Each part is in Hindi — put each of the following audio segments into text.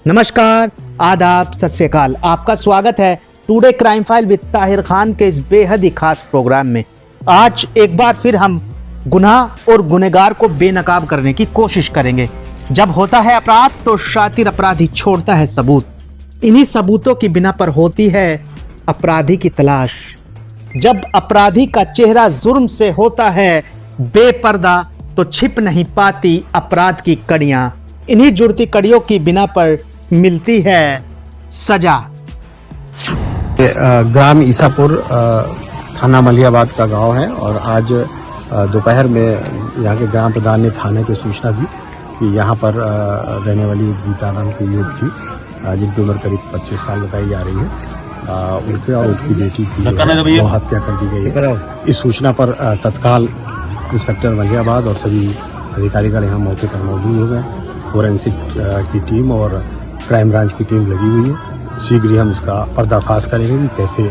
नमस्कार, आदाब, सत श्री अकाल। आपका स्वागत है today crime file with Tahir Khan के इस बेहद ही खास प्रोग्राम में। आज एक बार फिर हम गुनाह और गुनहगार को बेनकाब करने की कोशिश करेंगे। जब होता है अपराध तो शातिर अपराधी छोड़ता है सबूत। इन्हीं सबूतों की बिना पर होती है अपराधी की तलाश। जब अपराधी का चेहरा जुर्म से होता है बेपर्दा तो छिप नहीं पाती अपराध की कड़ियां। इन्हीं जुड़ती कड़ियों की बिना पर मिलती है सजा। ग्राम ईसापुर थाना मलिहाबाद का गांव है और आज दोपहर में यहाँ के ग्राम प्रधान ने थाने को सूचना दी कि यहाँ पर रहने वाली गीता नाम की युवती थी जिनकी उम्र करीब 25 साल बताई जा रही है। उनके और उनकी बेटी की हत्या कर दी गई है। इस सूचना पर तत्काल इंस्पेक्टर मलिहाबाद और सभी अधिकारीगण यहाँ मौके पर मौजूद हो गए। फोरेंसिक की टीम और क्राइम ब्रांच की टीम लगी हुई है। शीघ्र ही हम इसका पर्दाफाश करेंगे कि कैसे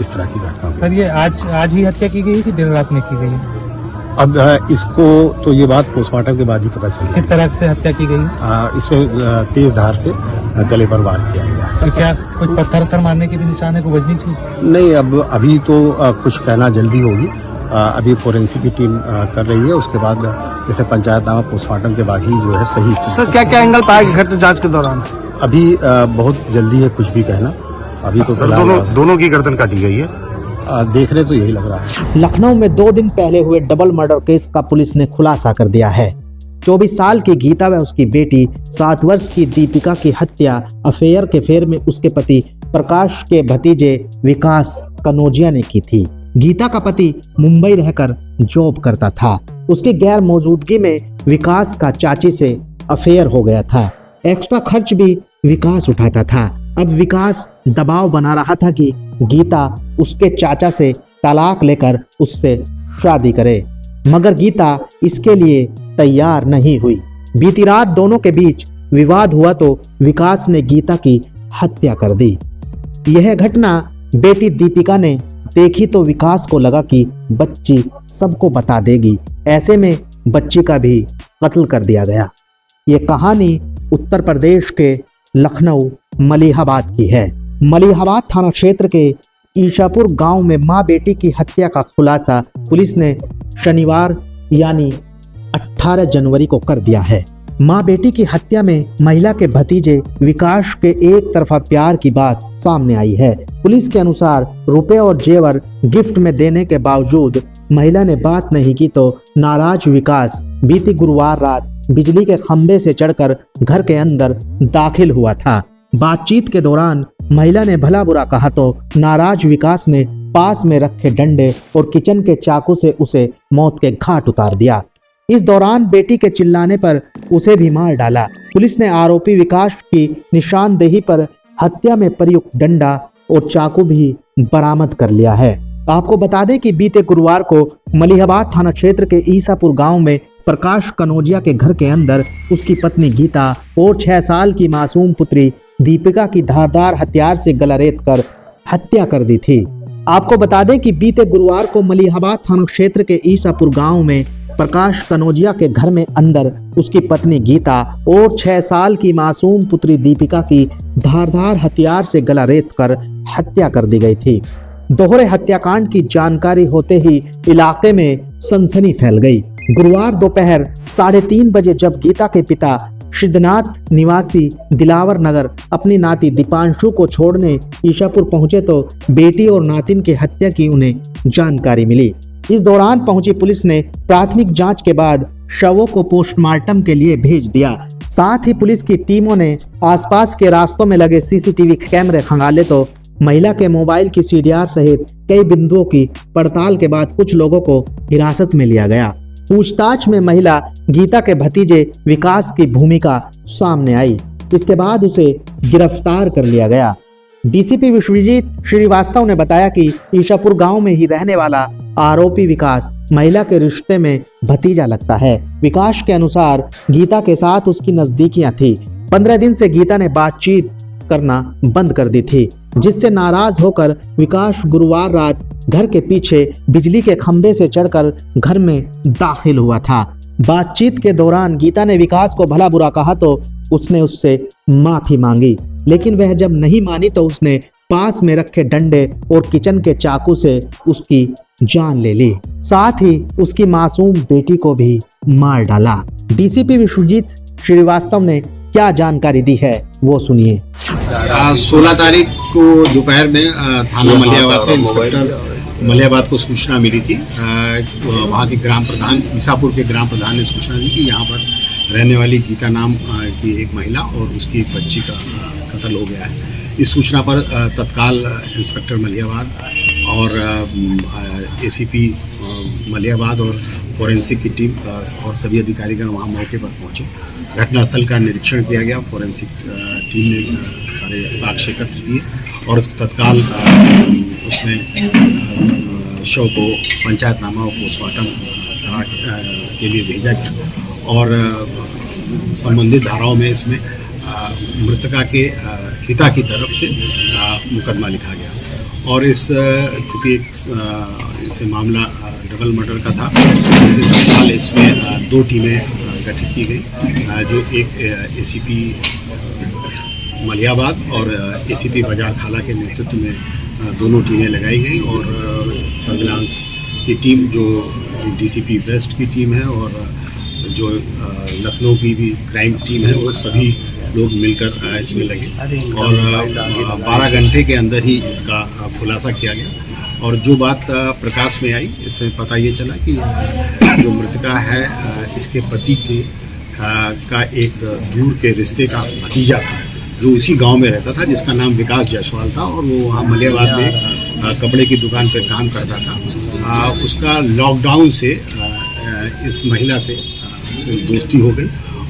इस तरह की घटना। सर, ये आज ही हत्या की गई है कि देर रात में की गई है? अब इसको तो ये बात पोस्टमार्टम के बाद ही पता चलेगी। किस तरह से हत्या की गई है? इसमें तेज धार से गले पर वार किया गया। तो क्या कुछ पत्थर मारने के भी निशान है, को बजनी चाहिए? नहीं, अब अभी तो कुछ कहना जल्दी होगी। अभी फोरेंसिक की टीम कर रही है। उसके बाद जैसे पंचायतनामा पोस्टमार्टम के बाद ही जो है सही। सर, क्या क्या एंगल पाया घटना जांच के दौरान? अभी बहुत जल्दी है कुछ भी कहना। अभी तो दोनों की गर्दन काटी गई है। देख रहे तो यही लग रहा है। लखनऊ में 2 दिन पहले हुए डबल मर्डर केस का पुलिस ने खुलासा कर दिया है। 24 साल की गीता व उसकी बेटी 7 वर्ष की दीपिका की हत्या अफेयर के फेर में उसके पति प्रकाश के भतीजे विकास कनौजिया ने की थी। गीता का पति मुंबई रहकर जॉब करता था। उसकी गैर मौजूदगी में विकास का चाची से अफेयर हो गया था। एक्स्ट्रा खर्च भी विकास उठाता था। अब विकास दबाव बना रहा था कि गीता उसके चाचा से तलाक लेकर उससे शादी करे, मगर गीता इसके लिए तैयार नहीं हुई। बीती रात दोनों के बीच विवाद हुआ तो विकास ने गीता की हत्या कर दी। यह घटना बेटी दीपिका ने देखी तो विकास को लगा कि बच्ची सबको बता देगी। ऐसे में बच्ची का भी कत्ल कर दिया गया। ये कहानी उत्तर प्रदेश के लखनऊ मलिहाबाद की है। मलिहाबाद थाना क्षेत्र के ईशापुर गांव में मां बेटी की हत्या का खुलासा पुलिस ने शनिवार यानी 18 जनवरी को कर दिया है। मां बेटी की हत्या में महिला के भतीजे विकास के एक तरफा प्यार की बात सामने आई है। पुलिस के अनुसार रुपए और जेवर गिफ्ट में देने के बावजूद महिला ने बात नहीं की तो नाराज विकास बीती गुरुवार रात बिजली के खंभे से चढ़कर घर के अंदर दाखिल हुआ था। बातचीत के दौरान महिला ने भला बुरा कहा तो नाराज विकास ने पास में रखे डंडे और किचन के चाकू से उसे मौत के घाट उतार दिया। इस दौरान बेटी के चिल्लाने पर उसे भी मार डाला। पुलिस ने आरोपी विकास की निशानदेही पर हत्या में प्रयुक्त डंडा और चाकू भी बरामद कर लिया है। आपको बता दें कि बीते गुरुवार को मलिहाबाद थाना क्षेत्र के ईसापुर गांव में प्रकाश कनौजिया के घर के अंदर उसकी पत्नी गीता और 6 साल की मासूम पुत्री दीपिका की धारदार हथियार से गला रेत कर हत्या कर दी थी। आपको बता दें कि बीते गुरुवार को मलिहाबाद थाना क्षेत्र के ईसापुर गांव में प्रकाश कनौजिया के घर में अंदर उसकी पत्नी गीता और 6 साल की मासूम पुत्री दीपिका की धारदार हथियार से गला रेत कर हत्या कर दी गई थी। दोहरे हत्याकांड की जानकारी होते ही इलाके में सनसनी फैल गई। गुरुवार दोपहर 3:30 बजे जब गीता के पिता सिद्धनाथ निवासी दिलावर नगर अपनी नाती दीपांशु को छोड़ने ईशापुर पहुंचे तो बेटी और नातिन की हत्या की उन्हें जानकारी मिली। इस दौरान पहुंची पुलिस ने प्राथमिक जांच के बाद शवों को पोस्टमार्टम के लिए भेज दिया। साथ ही पुलिस की टीमों ने आसपास के रास्तों में लगे सीसीटीवी कैमरे खंगाले तो महिला के मोबाइल की सीडीआर सहित कई बिंदुओं की पड़ताल के बाद कुछ लोगों को हिरासत में लिया गया। पूछताछ में महिला गीता के भतीजे विकास की भूमिका सामने आई। इसके बाद उसे गिरफ्तार कर लिया गया। डीसीपी विश्वजीत श्रीवास्तव ने बताया कि ईशापुर गांव में ही रहने वाला आरोपी विकास महिला के रिश्ते में भतीजा लगता है। विकास के अनुसार गीता के साथ उसकी नजदीकियां थी। 15 दिन से गीता ने बातचीत करना बंद कर दी थी, जिससे नाराज होकर विकास गुरुवार रात घर के पीछे बिजली के खंभे से चढ़कर घर में दाखिल हुआ था। बातचीत के दौरान गीता ने विकास को भला बुरा कहा तो उसने उससे माफी मांगी, लेकिन वह जब नहीं मानी तो उसने पास में रखे डंडे और किचन के चाकू से उसकी जान ले ली, साथ ही उसकी मासूम बेटी को भी मार डाला। डीसीपी विश्वजीत श्रीवास्तव ने क्या जानकारी दी है वो सुनिए। 16 तारीख को दोपहर में थाना मलियाबाद के इंस्पेक्टर मलियाबाद को सूचना मिली थी। वहाँ के ग्राम प्रधान, ईसापुर के ग्राम प्रधान ने सूचना दी कि यहाँ पर रहने वाली गीता नाम की एक महिला और उसकी एक बच्ची का कत्ल हो गया है। इस सूचना पर तत्काल इंस्पेक्टर मलियाबाद और एसीपी मलियाबाद और फॉरेंसिक की टीम और सभी अधिकारीगण वहाँ मौके पर पहुँचे। घटनास्थल का निरीक्षण किया गया। फॉरेंसिक टीम ने सारे साक्ष्य एकत्र किए और तत्काल उसमें शव को पंचायतनामा और पोस्टमार्टम के लिए भेजा गया और संबंधित धाराओं में इसमें मृतका के पिता की तरफ से मुकदमा लिखा गया और इस क्योंकि इसे मामला डबल मर्डर का था, इसमें 2 टीमें गठित की गई, जो एक एसीपी मलियाबाद और एसीपी बाजार खाला के नेतृत्व में दोनों टीमें लगाई गई और सर्विलांस की टीम जो डीसीपी वेस्ट की टीम है और जो लखनऊ की भी क्राइम टीम है वो सभी लोग मिलकर इसमें लगे और 12 घंटे के अंदर ही इसका खुलासा किया गया। और जो बात प्रकाश में आई, इसमें पता ये चला कि जो मृतका है इसके पति के का एक दूर के रिश्ते का भतीजा था जो उसी गांव में रहता था, जिसका नाम विकास जायसवाल था और वो वहाँ मलियाबाद में कपड़े की दुकान पर काम करता था। उसका लॉकडाउन से इस महिला से दोस्ती हो गई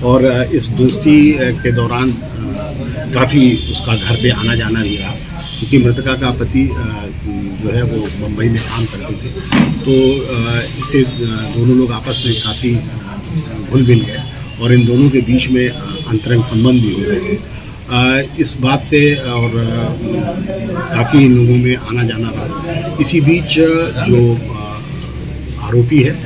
और इस दोस्ती के दौरान काफ़ी उसका घर पे आना जाना भी रहा, क्योंकि मृतका का पति जो है वो मुंबई में काम करते थे। तो इससे दोनों लोग आपस में काफ़ी घुल मिल गए और इन दोनों के बीच में अंतरंग संबंध भी हो गए थे। इस बात से और काफ़ी इन लोगों में आना जाना रहा। इसी बीच जो आरोपी है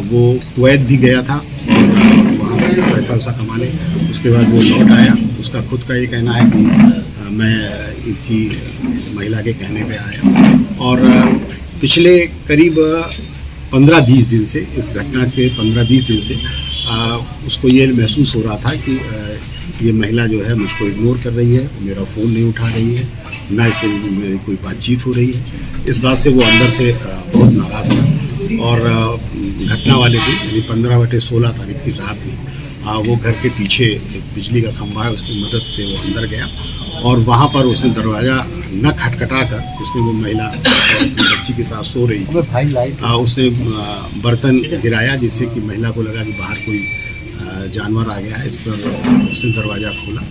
वो कुवैत भी गया था वहाँ पैसा वैसा कमाने, उसके बाद वो लौट आया। उसका खुद का ये कहना है कि मैं इसी महिला के कहने पे आया और पिछले करीब 15-20 दिन से, इस घटना के 15-20 दिन से उसको ये महसूस हो रहा था कि ये महिला जो है मुझको इग्नोर कर रही है, मेरा फ़ोन नहीं उठा रही है, ना इससे मेरी कोई बातचीत हो रही है। इस बात से वो अंदर से बहुत नाराज़ था और घटना वाले दिन यानी 15/16 तारीख की रात में वो घर के पीछे एक बिजली का खंभा है, उसकी मदद से वो अंदर गया और वहाँ पर उसने दरवाज़ा न खटखटा कर, जिसमें वो महिला अपनी बच्ची के साथ सो रही थी, उसने बर्तन गिराया जिससे कि महिला को लगा कि बाहर कोई जानवर आ गया है। इस पर उसने दरवाज़ा खोला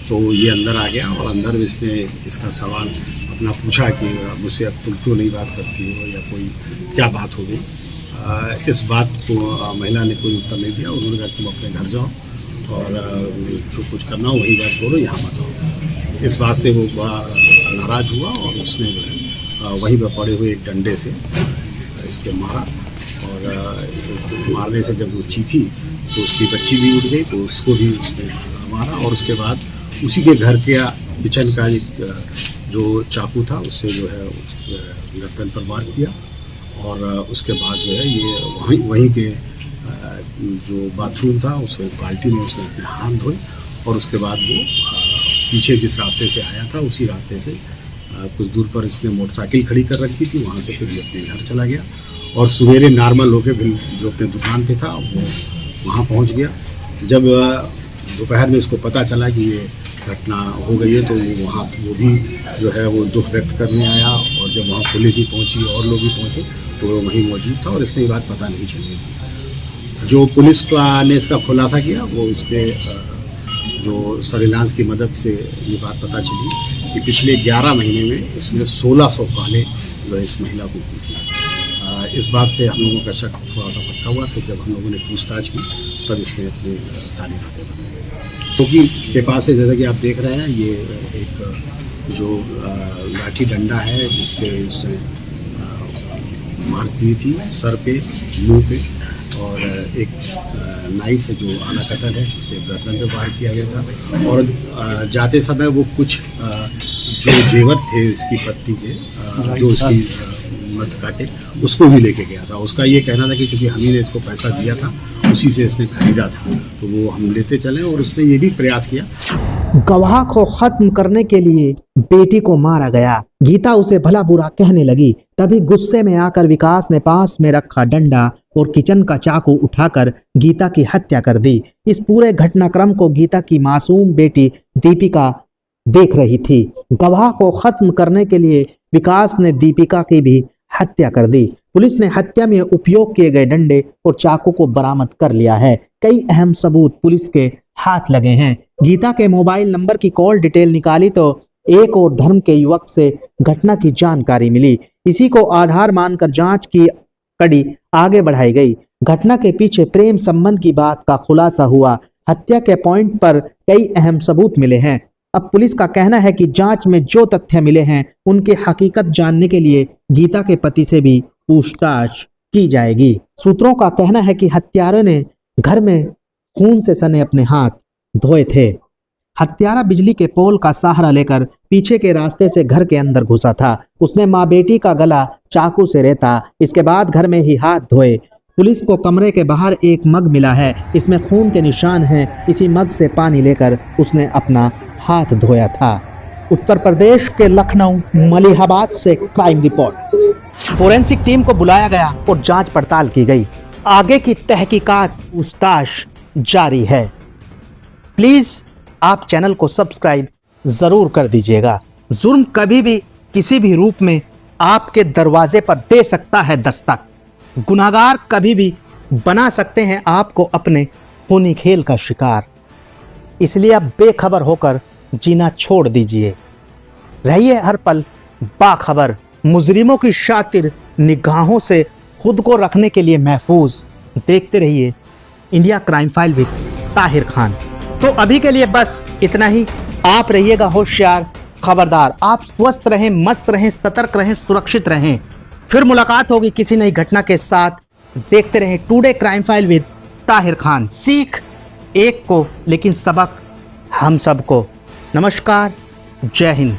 तो ये अंदर आ गया और अंदर इसने इसका सवाल अपना पूछा कि मुझसे अब तुम क्यों नहीं बात करती हो या कोई क्या बात हो गई। इस बात को महिला ने कोई उत्तर नहीं दिया। उन्होंने कहा तुम अपने घर जाओ और जो कुछ करना हो वही बात बोलो, यहाँ मत आओ। इस बात से वो बड़ा नाराज़ हुआ और उसने जो है वहीं पर पड़े हुए एक डंडे से इसके मारा और मारने से जब वो चीखी तो उसकी बच्ची भी उठ गई, तो उसको भी उसने मारा और उसके बाद उसी के घर के किचन का एक जो चाकू था उससे जो है गर्दन पर वार किया और उसके बाद जो है ये वहीं के जो बाथरूम था उसमें बाल्टी में उसने अपने हाथ धोए और उसके बाद वो पीछे जिस रास्ते से आया था उसी रास्ते से कुछ दूर पर इसने मोटरसाइकिल खड़ी कर रखी थी, वहाँ से फिर ये अपने घर चला गया और सवेरे नॉर्मल होकर फिर जो अपने दुकान पे था वो वहाँ पहुँच गया। जब दोपहर में इसको पता चला कि ये घटना हो गई है तो वहाँ वो भी जो है वो दुख व्यक्त करने आया और जब वहाँ पुलिस भी पहुँची और लोग भी पहुँचे तो वो वहीं मौजूद था और इसने ये बात पता नहीं चली थी। जो पुलिस ने इसका खुलासा किया वो इसके जो सर्विलांस की मदद से ये बात पता चली कि पिछले 11 महीने में इसने 1600 कॉलें जो है इस महिला को की थी। इस बात से हम लोगों का शक थोड़ा सा पक्का हुआ, फिर जब हम लोगों ने पूछताछ की तब इसने अपनी सारी बातें बताई। क्योंकि के पास से जैसा कि आप देख रहे हैं ये एक जो लाठी डंडा है जिससे उसने मार की थी सर पे, मुंह पे और एक नाइफ जो आला कतल है जिससे गर्दन पे वार किया गया था। और जाते समय वो कुछ जो जेवर थे इसकी पत्नी के जो उसकी मत काटे उसको भी लेके गया था। उसका ये कहना था कि क्योंकि हम ही ने इसको पैसा दिया था उसी से इसने खरीदा था, तो वो हम लेते चले। और उसने ये भी प्रयास किया गवाह को खत्म करने के लिए बेटी को मारा गया। गीता उसे भला बुरा कहने लगी। तभी गुस्से में आकर विकास ने पास में रखा डंडा और किचन का चाकू उठाकर गीता की हत्या कर दी। इस पूरे घटनाक्रम को गीता की मासूम बेटी दीपिका देख रही थी। गवाह को खत्म करने के लिए विकास ने दीपिका की भी हत्या कर दी। पुलिस ने हत्या में उपयोग किए गए डंडे और चाकू को बरामद कर लिया है। कई अहम सबूत पुलिस के हाथ लगे हैं। गीता के मोबाइल नंबर की कॉल डिटेल निकाली तो एक और धर्म के युवक से घटना की जानकारी मिली। इसी को आधार मानकर जांच की कड़ी आगे बढ़ाई गई। घटना के पीछे प्रेम संबंध की बात का खुलासा हुआ। हत्या के पॉइंट पर कई अहम सबूत मिले हैं। अब पुलिस का कहना है कि जांच में जो तथ्य मिले हैं उनकी हकीकत जानने के लिए गीता के पति से भी पूछताछ की जाएगी। सूत्रों का कहना है कि हत्यारे ने घर में खून से सने अपने हाथ धोए थे। हत्यारा बिजली के पोल का सहारा लेकर पीछे के रास्ते से घर के अंदर घुसा था। उसने मां बेटी का गला चाकू से रेता। इसके बाद घर में ही हाथ धोए। पुलिस को कमरे के बाहर एक मग मिला है, इसमें खून के निशान हैं। इसी मग से पानी लेकर उसने अपना हाथ धोया था। उत्तर प्रदेश के लखनऊ मलिहाबाद से क्राइम रिपोर्ट। फोरेंसिक टीम को बुलाया गया और जांच पड़ताल की गई। आगे की तहकीकात पूछताछ जारी है। प्लीज आप चैनल को सब्सक्राइब जरूर कर दीजिएगा। जुर्म कभी भी किसी भी रूप में आपके दरवाजे पर दे सकता है दस्तक। गुनाहगार कभी भी बना सकते हैं आपको अपने खूनी खेल का शिकार। इसलिए अब बेखबर होकर जीना छोड़ दीजिए। रहिए हर पल बाखबर। मुजरिमों की शातिर निगाहों से खुद को रखने के लिए महफूज देखते रहिए India crime file with Tahir Khan. तो अभी के लिए बस इतना ही। आप रहिएगा होशियार, खबरदार। आप स्वस्थ रहें, मस्त रहें, सतर्क रहें, सुरक्षित रहें। फिर मुलाकात होगी किसी नई घटना के साथ। देखते रहें today crime file with Tahir Khan. सीख एक को लेकिन सबक हम सबको। नमस्कार, जय हिंद।